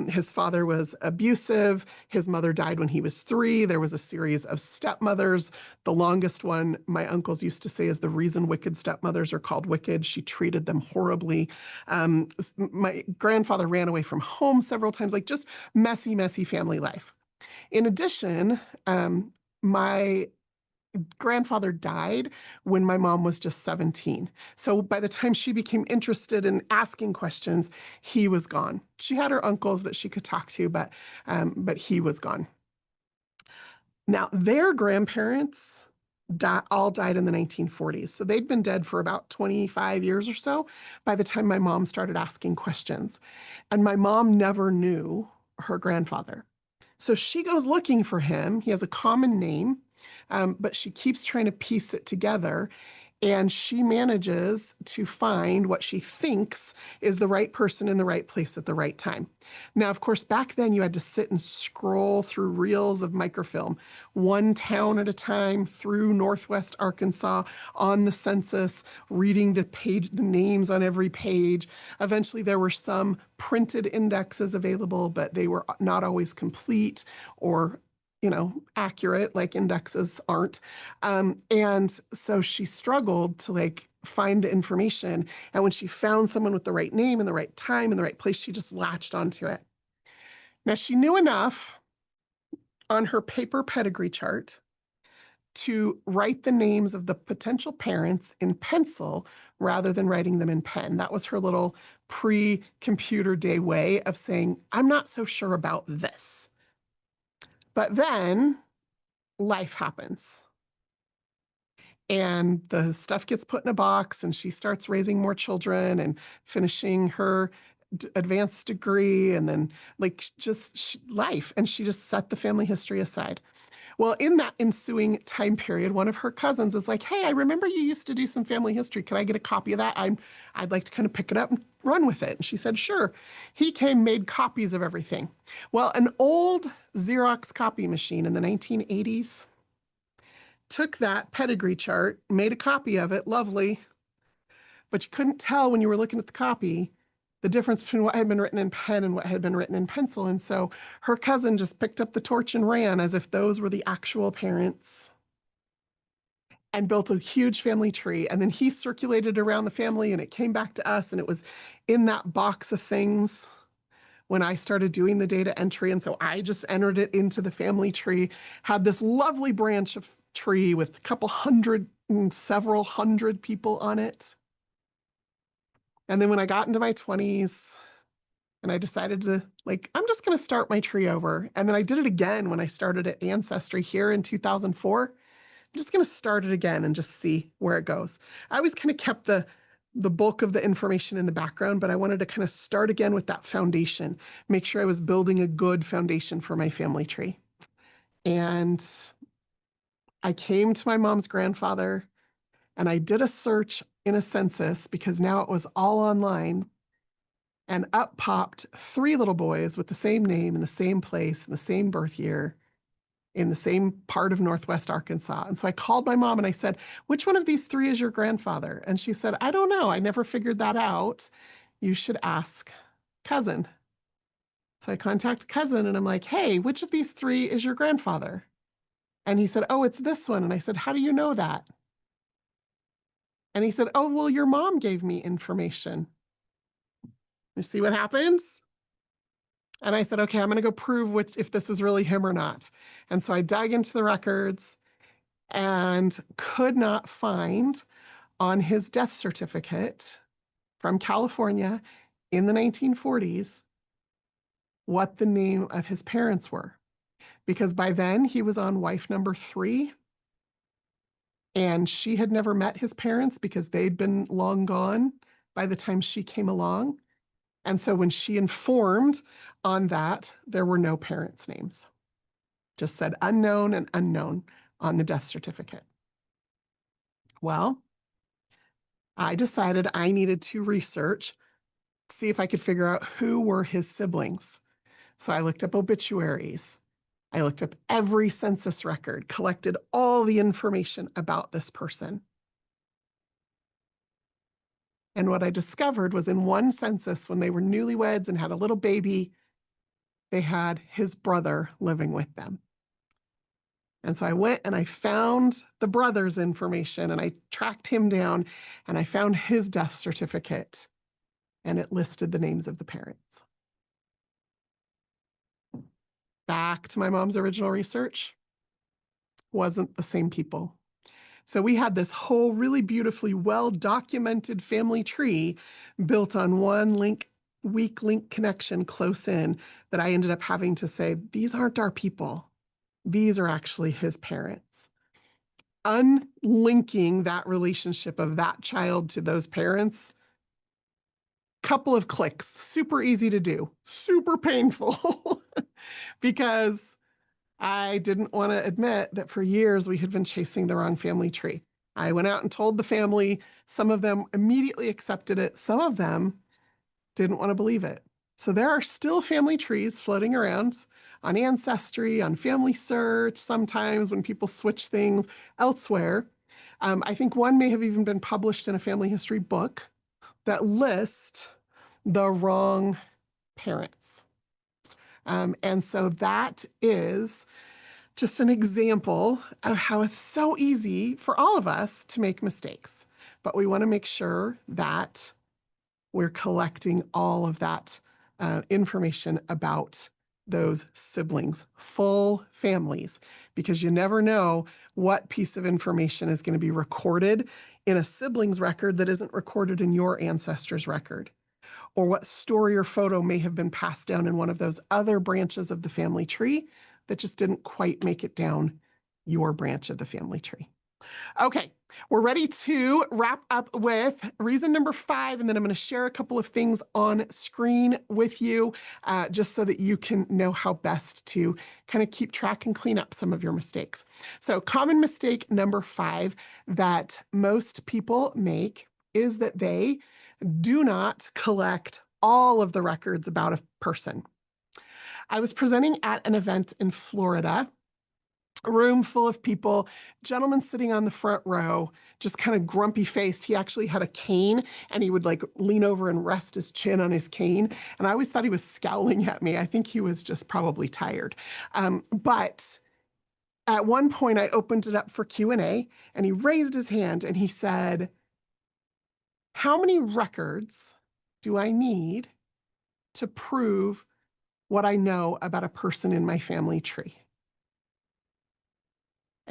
His father was abusive. His mother died when he was 3. There was a series of stepmothers. The longest one, my uncles used to say, is the reason wicked stepmothers are called wicked. She treated them horribly. My grandfather ran away from home several times, like just messy, messy family life. In addition, my grandfather died when my mom was just 17. So by the time she became interested in asking questions, he was gone. She had her uncles that she could talk to, but he was gone. Now, their grandparents all died in the 1940s. So they'd been dead for about 25 years or so by the time my mom started asking questions. And my mom never knew her grandfather. So she goes looking for him. He has a common name, but she keeps trying to piece it together. And she manages to find what she thinks is the right person in the right place at the right time. Now, of course, back then you had to sit and scroll through reels of microfilm, one town at a time through Northwest Arkansas on the census, reading the names on every page. Eventually, there were some printed indexes available, but they were not always complete or accurate, like indexes aren't. And so she struggled to find the information. And when she found someone with the right name and the right time and the right place, she just latched onto it. Now, she knew enough on her paper pedigree chart to write the names of the potential parents in pencil rather than writing them in pen. That was her little pre-computer day way of saying, I'm not so sure about this. But then life happens. And the stuff gets put in a box, and she starts raising more children and finishing her advanced degree, and then like just life. And she just set the family history aside. Well, in that ensuing time period, one of her cousins is like, hey, I remember you used to do some family history. Can I get a copy of that? I'd like to kind of pick it up and run with it. And she said, sure. He came, made copies of everything. Well, an old Xerox copy machine in the 1980s took that pedigree chart, made a copy of it, lovely, but you couldn't tell when you were looking at the copy the difference between what had been written in pen and what had been written in pencil. And so her cousin just picked up the torch and ran as if those were the actual parents and built a huge family tree. And then he circulated around the family, and it came back to us, and it was in that box of things when I started doing the data entry. And so I just entered it into the family tree, had this lovely branch of tree with a couple hundred and several hundred people on it. And then when I got into my 20s and I decided to, like, I'm just going to start my tree over. And then I did it again when I started at Ancestry here in 2004. I'm just going to start it again and just see where it goes. I always kind of kept the bulk of the information in the background, but I wanted to kind of start again with that foundation, make sure I was building a good foundation for my family tree. And I came to my mom's grandfather and I did a search in a census because now it was all online. And up popped 3 little boys with the same name in the same place in the same birth year in the same part of Northwest Arkansas. And so I called my mom and I said, which one of these 3 is your grandfather? And she said, I don't know. I never figured that out. You should ask cousin. So I contact cousin and I'm like, hey, which of these 3 is your grandfather? And he said, oh, it's this one. And I said, how do you know that? And he said, oh, well, your mom gave me information. You see what happens? And I said, okay, I'm going to go prove if this is really him or not. And so I dug into the records and could not find on his death certificate from California in the 1940s what the name of his parents were. Because by then he was on wife number 3 and she had never met his parents because they'd been long gone by the time she came along. And so when she informed on that, there were no parents' names. Just said unknown and unknown on the death certificate. Well, I decided I needed to research, see if I could figure out who were his siblings. So I looked up obituaries. I looked up every census record, collected all the information about this person. And what I discovered was in one census, when they were newlyweds and had a little baby, they had his brother living with them. And so I went and I found the brother's information and I tracked him down and I found his death certificate and it listed the names of the parents. Back to my mom's original research, wasn't the same people. So we had this whole really beautifully well-documented family tree built on one weak link connection close in that I ended up having to say, these aren't our people. These are actually his parents. Unlinking that relationship of that child to those parents, couple of clicks, super easy to do, super painful because I didn't want to admit that for years we had been chasing the wrong family tree. I went out and told the family. Some of them immediately accepted it. Some of them didn't want to believe it. So there are still family trees floating around on Ancestry, on Family Search, sometimes when people switch things elsewhere. I think one may have even been published in a family history book that list the wrong parents. And so that is just an example of how it's so easy for all of us to make mistakes. but we want to make sure that we're collecting all of that information about those siblings, full families, because you never know what piece of information is going to be recorded in a sibling's record that isn't recorded in your ancestor's record, or what story or photo may have been passed down in one of those other branches of the family tree that just didn't quite make it down your branch of the family tree. Okay, we're ready to wrap up with reason number 5, and then I'm going to share a couple of things on screen with you just so that you can know how best to kind of keep track and clean up some of your mistakes. So common mistake number 5 that most people make is that they do not collect all of the records about a person. I was presenting at an event in Florida, a room full of people, gentleman sitting on the front row, just kind of grumpy faced. He actually had a cane and he would like lean over and rest his chin on his cane. And I always thought he was scowling at me. I think he was just probably tired. But at one point I opened it up for Q&A and he raised his hand and he said, "How many records do I need to prove what I know about a person in my family tree?"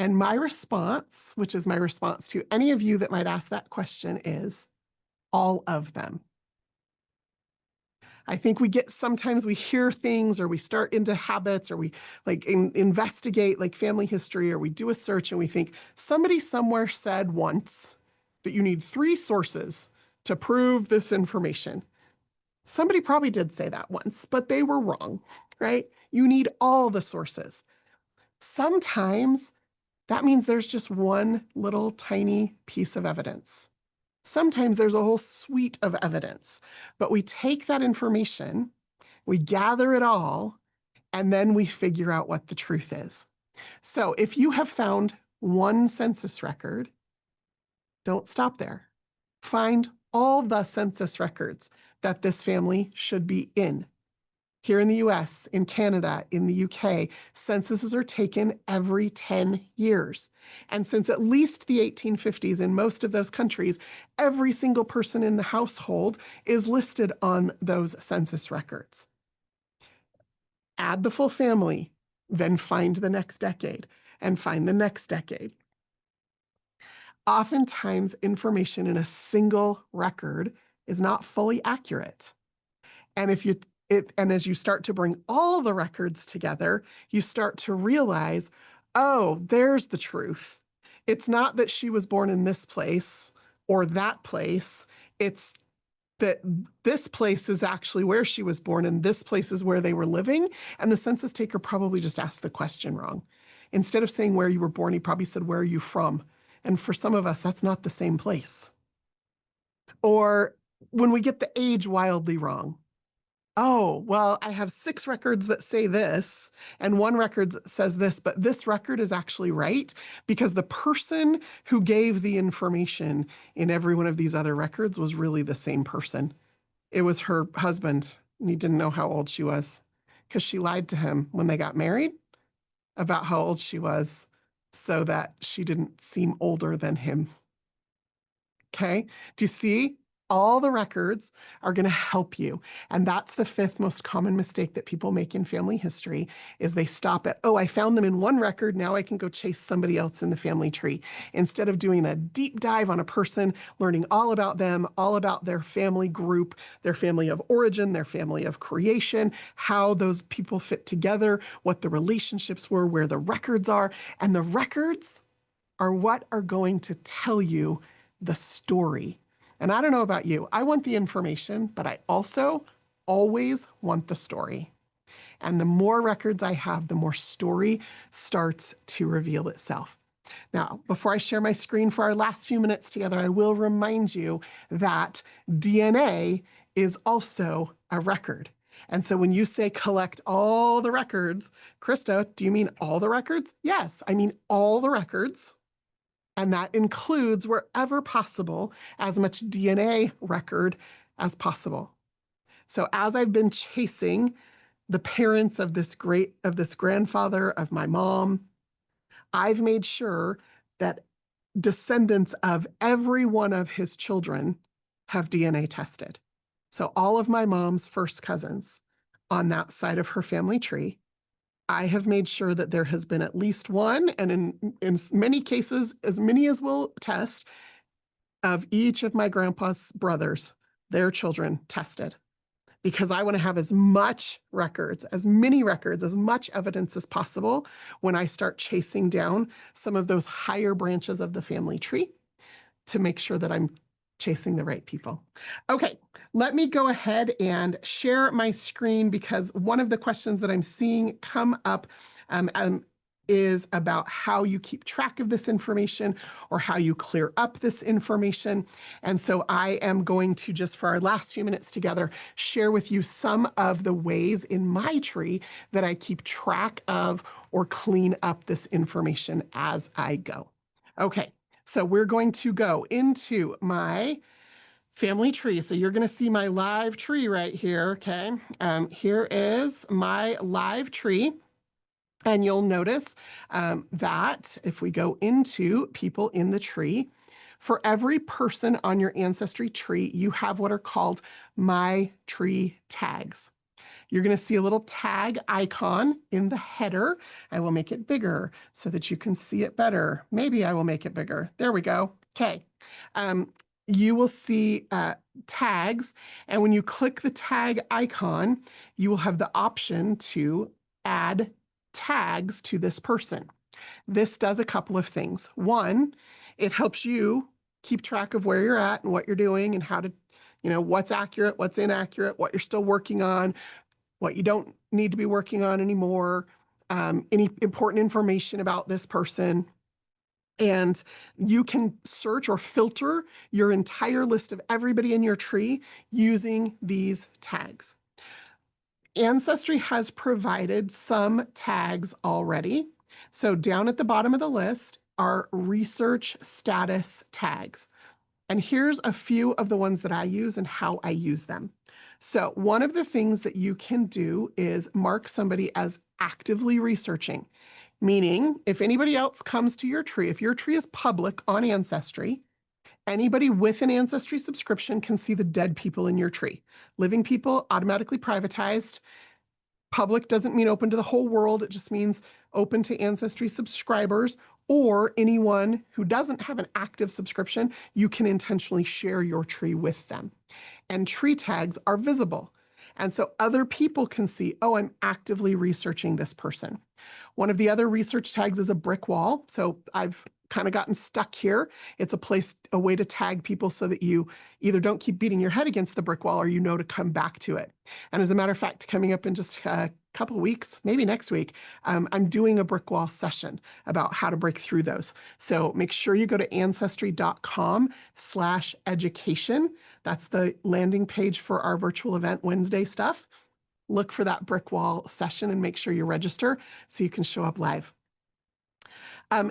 And my response, which is my response to any of you that might ask that question, is all of them. I think sometimes we hear things or we start into habits or we like investigate like family history or we do a search and we think somebody somewhere said once that you need 3 sources to prove this information. Somebody probably did say that once, but they were wrong, right? You need all the sources. Sometimes that means there's just one little tiny piece of evidence. Sometimes there's a whole suite of evidence, but we take that information, we gather it all, and then we figure out what the truth is. So if you have found one census record, don't stop there. Find all the census records that this family should be in. Here in the US, in Canada, in the UK, censuses are taken every 10 years. And since at least the 1850s in most of those countries, every single person in the household is listed on those census records. Add the full family, then find the next decade and find the next decade. Oftentimes, information in a single record is not fully accurate. And as you start to bring all the records together, you start to realize, oh, there's the truth. It's not that she was born in this place or that place. It's that this place is actually where she was born and this place is where they were living. And the census taker probably just asked the question wrong. Instead of saying where you were born, he probably said, "Where are you from?" And for some of us, that's not the same place. Or when we get the age wildly wrong. Oh, well, I have 6 records that say this, and 1 record says this, but this record is actually right because the person who gave the information in every one of these other records was really the same person. It was her husband, and he didn't know how old she was because she lied to him when they got married about how old she was so that she didn't seem older than him. Okay, do you see? All the records are going to help you. And that's the 5th most common mistake that people make in family history is they stop at, oh, I found them in one record. Now I can go chase somebody else in the family tree. Instead of doing a deep dive on a person, learning all about them, all about their family group, their family of origin, their family of creation, how those people fit together, what the relationships were, where the records are. And the records are what are going to tell you the story. And I don't know about you, I want the information, but I also always want the story. And the more records I have, the more story starts to reveal itself. Now, before I share my screen for our last few minutes together, I will remind you that DNA is also a record. And so when you say collect all the records, Krista, do you mean all the records? Yes, I mean all the records. And that includes, wherever possible, as much DNA record as possible. So as I've been chasing the parents of this grandfather, of my mom, I've made sure that descendants of every one of his children have DNA tested. So all of my mom's first cousins on that side of her family tree, I have made sure that there has been at least one, and in many cases, as many as will test, of each of my grandpa's brothers, their children tested. Because I want to have as much records, as many records, as much evidence as possible when I start chasing down some of those higher branches of the family tree to make sure that I'm chasing the right people. Okay, let me go ahead and share my screen, because one of the questions that I'm seeing come up is about how you keep track of this information or how you clear up this information. And so I am going to, just for our last few minutes together, share with you some of the ways in my tree that I keep track of or clean up this information as I go. Okay, so we're going to go into my family tree. So you're going to see my live tree right here, okay? Here is my live tree. And you'll notice that if we go into people in the tree, for every person on your ancestry tree, you have what are called My Tree tags. You're going to see a little tag icon in the header. I will make it bigger so that you can see it better. Maybe I will make it bigger. There we go. Okay. You will see tags, and when you click the tag icon, you will have the option to add tags to this person. This does a couple of things. One, it helps you keep track of where you're at and what you're doing and how to, what's accurate, what's inaccurate, what you're still working on, what you don't need to be working on anymore, any important information about this person. And you can search or filter your entire list of everybody in your tree using these tags. Ancestry has provided some tags already. So down at the bottom of the list are research status tags. And here's a few of the ones that I use and how I use them. So one of the things that you can do is mark somebody as actively researching, meaning if anybody else comes to your tree, if your tree is public on Ancestry, anybody with an Ancestry subscription can see the dead people in your tree. Living people, automatically privatized. Public doesn't mean open to the whole world. It just means open to Ancestry subscribers, or anyone who doesn't have an active subscription. You can intentionally share your tree with them. And tree tags are visible. And so other people can see, oh, I'm actively researching this person. One of the other research tags is a brick wall. So I've kind of gotten stuck here. It's a way to tag people so that you either don't keep beating your head against the brick wall or you know to come back to it. And as a matter of fact, coming up in just a couple of weeks, maybe next week, I'm doing a brick wall session about how to break through those. So make sure you go to ancestry.com/education. That's the landing page for our virtual event Wednesday stuff. Look for that brick wall session and make sure you register so you can show up live.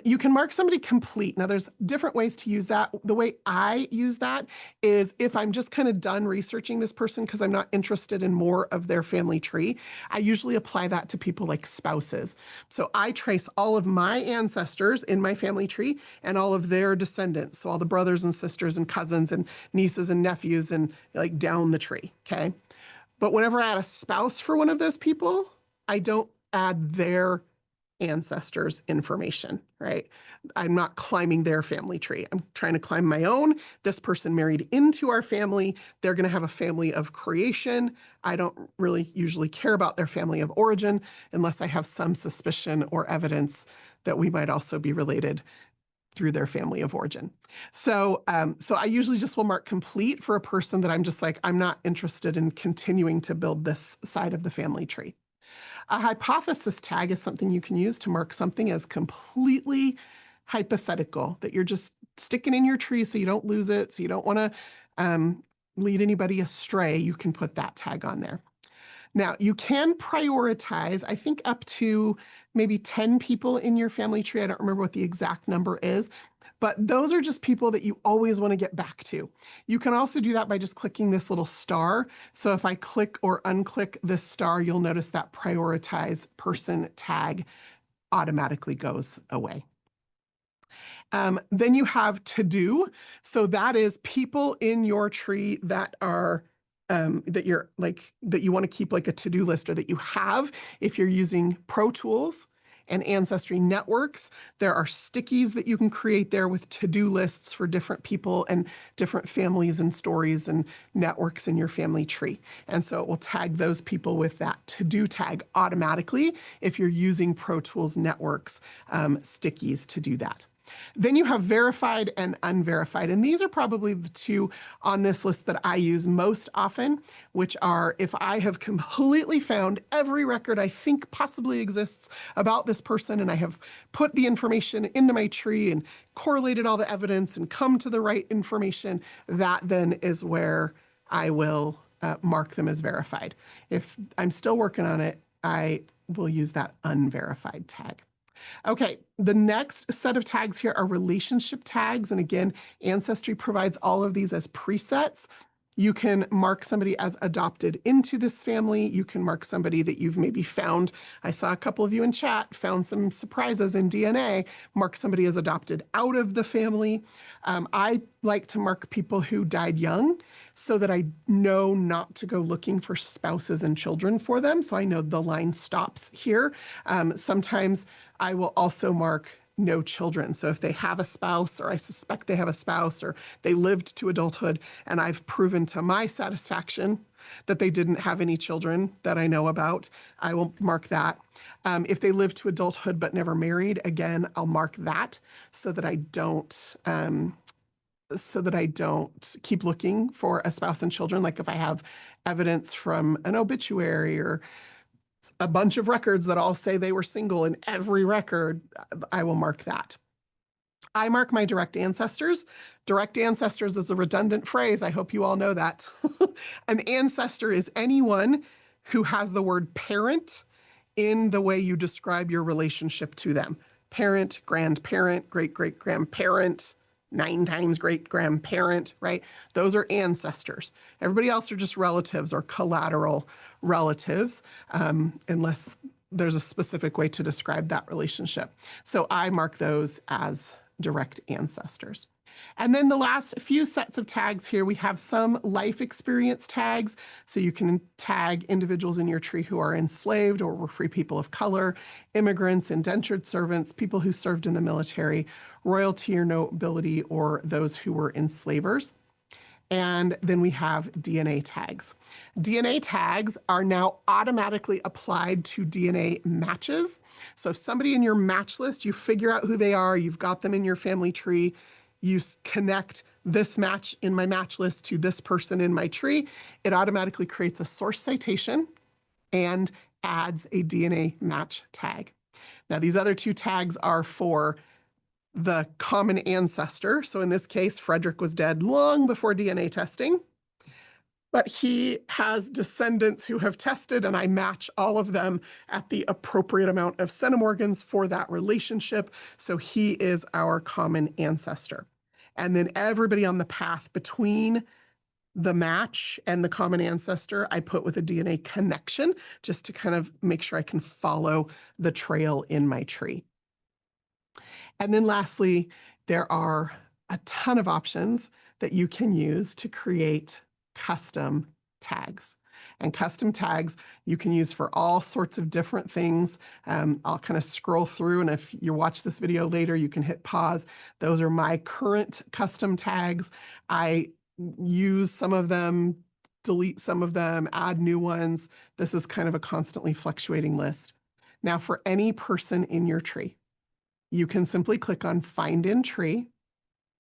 You can mark somebody complete. Now, there's different ways to use that. The way I use that is if I'm just kind of done researching this person because I'm not interested in more of their family tree, I usually apply that to people like spouses. So I trace all of my ancestors in my family tree and all of their descendants. So all the brothers and sisters and cousins and nieces and nephews and like down the tree, okay? But whenever I add a spouse for one of those people, I don't add their ancestors' information, right? I'm not climbing their family tree. I'm trying to climb my own. This person married into our family. They're going to have a family of creation. I don't really usually care about their family of origin unless I have some suspicion or evidence that we might also be related through their family of origin. So I usually just will mark complete for a person that I'm just like, I'm not interested in continuing to build this side of the family tree. A hypothesis tag is something you can use to mark something as completely hypothetical, that you're just sticking in your tree so you don't lose it, so you don't want to lead anybody astray. You can put that tag on there. Now, you can prioritize, I think, up to maybe 10 people in your family tree. I don't remember what the exact number is, but those are just people that you always want to get back to. You can also do that by just clicking this little star. So if I click or unclick this star, you'll notice that prioritize person tag automatically goes away. Then you have to do. So that is people in your tree that are that you're like that you want to keep like a to-do list or that you have if you're using Pro Tools and Ancestry networks. There are stickies that you can create there with to-do lists for different people and different families and stories and networks in your family tree. And so it will tag those people with that to-do tag automatically if you're using Pro Tools networks stickies to do that. Then you have verified and unverified. And these are probably the two on this list that I use most often, which are if I have completely found every record I think possibly exists about this person, and I have put the information into my tree and correlated all the evidence and come to the right information, that then is where I will mark them as verified. If I'm still working on it, I will use that unverified tag. Okay, the next set of tags here are relationship tags. And again, Ancestry provides all of these as presets. You can mark somebody as adopted into this family. You can mark somebody that you've maybe found. I saw a couple of you in chat, found some surprises in DNA, mark somebody as adopted out of the family. I like to mark people who died young so that I know not to go looking for spouses and children for them. So I know the line stops here. Sometimes I will also mark no children. So if they have a spouse, or I suspect they have a spouse, or they lived to adulthood, and I've proven to my satisfaction that they didn't have any children that I know about, I will mark that. If they lived to adulthood but never married, again, I'll mark that so that I don't keep looking for a spouse and children. Like if I have evidence from an obituary or a bunch of records that all say they were single in every record, I will mark that. I mark my direct ancestors. Direct ancestors is a redundant phrase. I hope you all know that. An ancestor is anyone who has the word parent in the way you describe your relationship to them. Parent, grandparent, great-great-grandparent, 9 times great-grandparent, right? Those are ancestors. Everybody else are just relatives or collateral relatives, unless there's a specific way to describe that relationship. So I mark those as direct ancestors. And then the last few sets of tags here, we have some life experience tags. So you can tag individuals in your tree who are enslaved or were free people of color, immigrants, indentured servants, people who served in the military, royalty or nobility, or those who were enslavers. And then we have DNA tags. DNA tags are now automatically applied to DNA matches. So if somebody in your match list, you figure out who they are, you've got them in your family tree, you connect this match in my match list to this person in my tree, it automatically creates a source citation and adds a DNA match tag. Now, these other two tags are for the common ancestor. So in this case, Frederick was dead long before DNA testing, but he has descendants who have tested, and I match all of them at the appropriate amount of centimorgans for that relationship. So he is our common ancestor. And then everybody on the path between the match and the common ancestor, I put with a DNA connection just to kind of make sure I can follow the trail in my tree. And then lastly, there are a ton of options that you can use to create custom tags. And custom tags you can use for all sorts of different things. I'll kind of scroll through, and if you watch this video later, you can hit pause. Those are my current custom tags. I use some of them, delete some of them, add new ones. This is kind of a constantly fluctuating list. Now, for any person in your tree, you can simply click on Find in Tree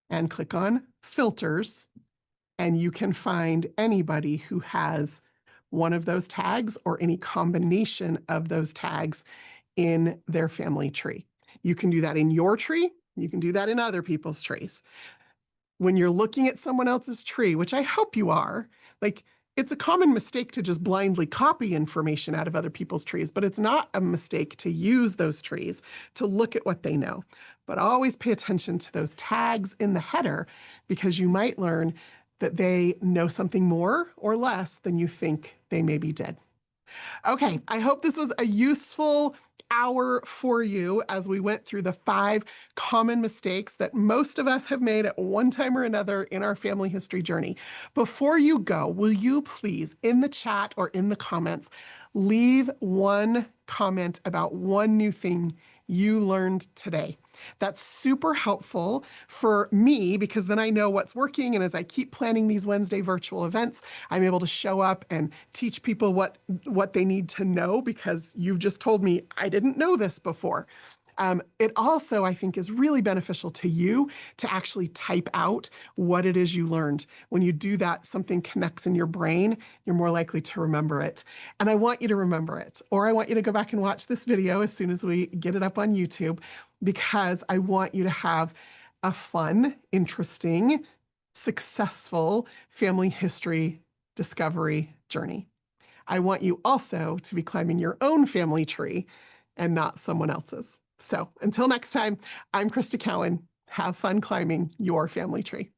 and click on Filters, and you can find anybody who has one of those tags or any combination of those tags in their family tree. You can do that in your tree. You can do that in other people's trees. When you're looking at someone else's tree, which I hope you are, like, it's a common mistake to just blindly copy information out of other people's trees, but it's not a mistake to use those trees to look at what they know. But always pay attention to those tags in the header, because you might learn that they know something more or less than you think they maybe did. Okay, I hope this was a useful hour for you as we went through the 5 common mistakes that most of us have made at one time or another in our family history journey. Before you go, will you please, in the chat or in the comments, leave one comment about one new thing you learned today? That's super helpful for me because then I know what's working. And as I keep planning these Wednesday virtual events, I'm able to show up and teach people what they need to know because you've just told me I didn't know this before. It also, I think, is really beneficial to you to actually type out what it is you learned. When you do that, something connects in your brain, you're more likely to remember it. And I want you to remember it, or I want you to go back and watch this video as soon as we get it up on YouTube, because I want you to have a fun, interesting, successful family history discovery journey. I want you also to be climbing your own family tree and not someone else's. So until next time, I'm Crista Cowan. Have fun climbing your family tree.